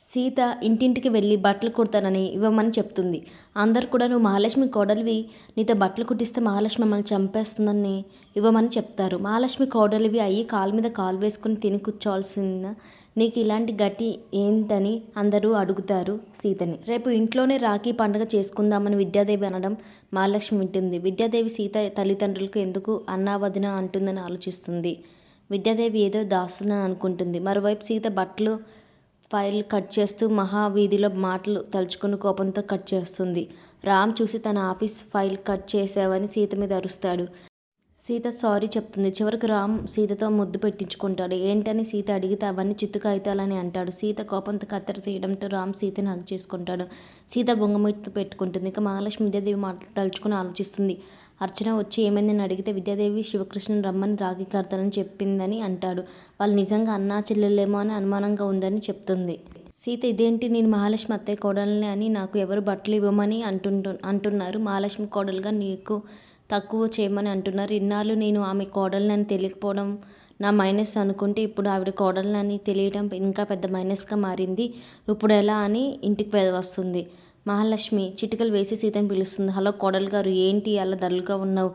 సీత ఇంటింటికి వెళ్ళి బట్టలు కుడతానని ఇవ్వమని చెప్తుంది. అందరూ కూడా నువ్వు మహాలక్ష్మి కోడలివి, నీతో బట్టలు కుట్టిస్తే మహాలక్ష్మి మమ్మల్ని చంపేస్తుందని ఇవ్వమని చెప్తారు. మహాలక్ష్మి కోడలివి అయ్యి కాలు మీద కాలు వేసుకుని తిని కూర్చోవాల్సిన నీకు ఇలాంటి గతి ఏంటని అందరూ అడుగుతారు సీతని. రేపు ఇంట్లోనే రాఖీ పండుగ చేసుకుందామని విద్యాదేవి అనడం మహాలక్ష్మి వింటుంది. విద్యాదేవి సీత తల్లిదండ్రులకు ఎందుకు అన్నా వదిన అంటుందని ఆలోచిస్తుంది. విద్యాదేవి ఏదో దాస్తుందని అనుకుంటుంది. మరోవైపు సీత బట్టలు ఫైల్ కట్ చేస్తూ మహావీధిలో మాటలు తలుచుకుని కోపంతో కట్ చేస్తుంది. రామ్ చూసి తన ఆఫీస్ ఫైల్ కట్ చేసావని సీత మీద అరుస్తాడు. సీత సారీ చెప్తుంది. చివరికి రామ్ సీతతో ముద్దు పెట్టించుకుంటాడు. ఏంటని సీత అడిగితే అవన్నీ చిత్తు కాగితాలని అంటాడు. సీత కోపంతో కత్తెర తీయడంతో రామ్ సీతని హగ్ చేసుకుంటాడు. సీత బొంగమిట్టు పెట్టుకుంటుంది. ఇక మహాలక్ష్మి విద్యాదేవి మాటలు తలుచుకుని ఆలోచిస్తుంది. అర్చన వచ్చి ఏమైందని అడిగితే విద్యాదేవి శివకృష్ణను రమ్మని రాఖీ కడతానని చెప్పిందని అంటాడు. వాళ్ళు నిజంగా అన్నా చెల్లెలేమో అని అనుమానంగా ఉందని చెప్తుంది. సీత ఇదేంటి, నేను మహాలక్ష్మి అత్తయ్య కోడల్ని అని నాకు ఎవరు బట్టలు ఇవ్వమని అంటున్నారు. మహాలక్ష్మి కోడలుగా నీకు తక్కువ చేయమని అంటున్నారు. ఇన్నాళ్ళు నేను ఆమె కోడల్ని అని తెలియకపోవడం నా మైనస్ అనుకుంటే ఇప్పుడు ఆవిడ కోడల్ని అని తెలియడం ఇంకా పెద్ద మైనస్గా మారింది. ఇప్పుడు ఎలా అని ఇంటికి వస్తుంది. మహాలక్ష్మి చిటికలు వేసి సీతని పిలుస్తుంది. హలో కోడలు గారు, ఏంటి అలా డల్గా ఉన్నావు?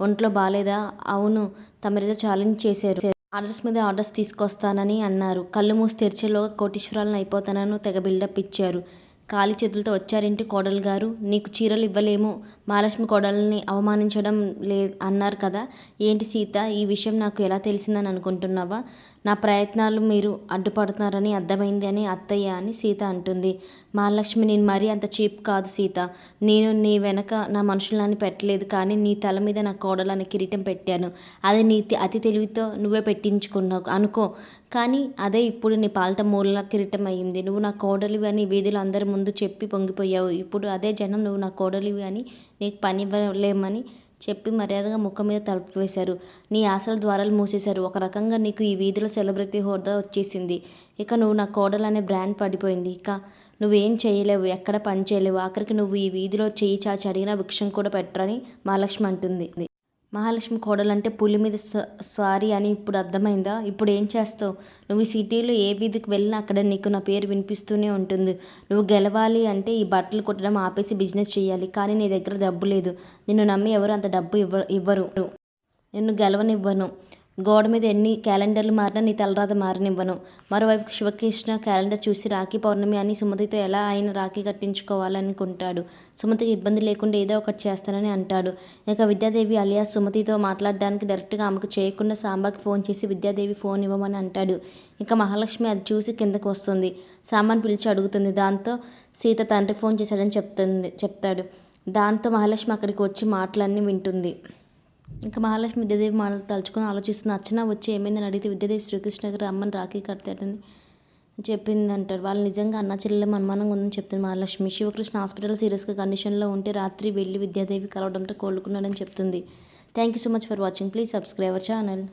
ఒంట్లో బాగాలేదా? అవును, తమరేదో ఛాలెంజ్ చేశారు. ఆర్డర్స్ మీద ఆర్డర్స్ తీసుకొస్తానని అన్నారు. కళ్ళు మూసి తెరిచేలోగా కోటీశ్వరాలను అయిపోతానని తెగ బిల్డప్ ఇచ్చారు. ఖాళీ చేతులతో వచ్చారేంటి కోడలు గారు? నీకు చీరలు ఇవ్వలేము, మహాలక్ష్మి కోడల్ని అవమానించడం అన్నారు కదా. ఏంటి సీత, ఈ విషయం నాకు ఎలా తెలిసిందని అనుకుంటున్నావా? నా ప్రయత్నాలు మీరు అడ్డుపడుతున్నారని అర్థమైంది అని అత్తయ్య అని సీత అంటుంది. మహాలక్ష్మి, నేను మరీ అంత చీప్ కాదు సీత. నేను నీ వెనక నా మనుషులని పెట్టలేదు, కానీ నీ తల మీద నా కోడలని కిరీటం పెట్టాను. అది నీ అతి తెలివితో నువ్వే పెట్టించుకున్నావు అనుకో, కానీ అదే ఇప్పుడు నీ పాలట మూల కిరీటం అయ్యింది. నువ్వు నా కోడలివి అని వీధిలో అందరి ముందు చెప్పి పొంగిపోయావు. ఇప్పుడు అదే జనం నువ్వు నా కోడలివి అని నీకు పని ఇవ్వలేమని చెప్పి మర్యాదగా ముఖం మీద తలుపు వేశారు. నీ ఆశల ద్వారాలు మూసేశారు. ఒక రకంగా నీకు ఈ వీధిలో సెలబ్రిటీ హోదా వచ్చేసింది. ఇక నువ్వు నా కోడలు అనే బ్రాండ్ పడిపోయింది. ఇక నువ్వేం చేయలేవు, ఎక్కడ పని చేయలేవు. ఆఖరికి నువ్వు ఈ వీధిలో చేయి చాచి అడిగినా భిక్షం కూడా పెట్టరని మహాలక్ష్మి అంటుంది. మహాలక్ష్మి కోడలంటే పులి మీద స్వారీ అని ఇప్పుడు అర్థమైందా? ఇప్పుడు ఏం చేస్తావు? నువ్వు ఈ సిటీలో ఏ వీధికి వెళ్ళినా అక్కడ నీకు నా పేరు వినిపిస్తూనే ఉంటుంది. నువ్వు గెలవాలి అంటే ఈ బట్టలు కుట్టడం ఆపేసి బిజినెస్ చేయాలి. కానీ నీ దగ్గర డబ్బు లేదు. నిన్ను నమ్మి ఎవరు అంత డబ్బు ఇవ్వరు. నిన్ను గెలవనివ్వను. గోడ మీద ఎన్ని క్యాలెండర్లు మారినా నీ తలరాత మారనివ్వను. మరోవైపు శివకృష్ణ క్యాలెండర్ చూసి రాఖీ పౌర్ణమి అని సుమతితో ఎలా ఆయన రాఖీ కట్టించుకోవాలనుకుంటాడు. సుమతికి ఇబ్బంది లేకుండా ఏదో ఒకటి చేస్తానని అంటాడు. ఇక విద్యాదేవి అలియాస్ సుమతితో మాట్లాడడానికి డైరెక్ట్గా ఆమెకు చేయకుండా సాంబాకి ఫోన్ చేసి విద్యాదేవి ఫోన్ ఇవ్వమని అంటాడు. ఇక మహాలక్ష్మి అది చూసి కిందకు వస్తుంది. సాంబాని పిలిచి అడుగుతుంది. దాంతో సీత తండ్రి ఫోన్ చేశాడని చెప్తాడు. దాంతో మహాలక్ష్మి అక్కడికి వచ్చి మాటలన్నీ వింటుంది. ఇంకా మహాలక్ష్మి విద్యాదేవి మాటలు తలుచుకొని ఆలోచిస్తుంది. అర్చన వచ్చి ఏమైందని అడిగితే విద్యాదేవి శ్రీకృష్ణ గారు అమ్మని రాఖీ కడతాడని చెప్పింది అంటారు. వాళ్ళు నిజంగా అన్న చెల్లెలు అనుమానంగా ఉందని చెప్తుంది మహాలక్ష్మి. శివకృష్ణ హాస్పిటల్ సీరియస్గా కండిషన్లో ఉంటే రాత్రి వెళ్ళి విద్యాదేవి కలవడంతో కోలుకున్నాడని చెప్తుంది. Thank you so much for watching. Please subscribe our channel.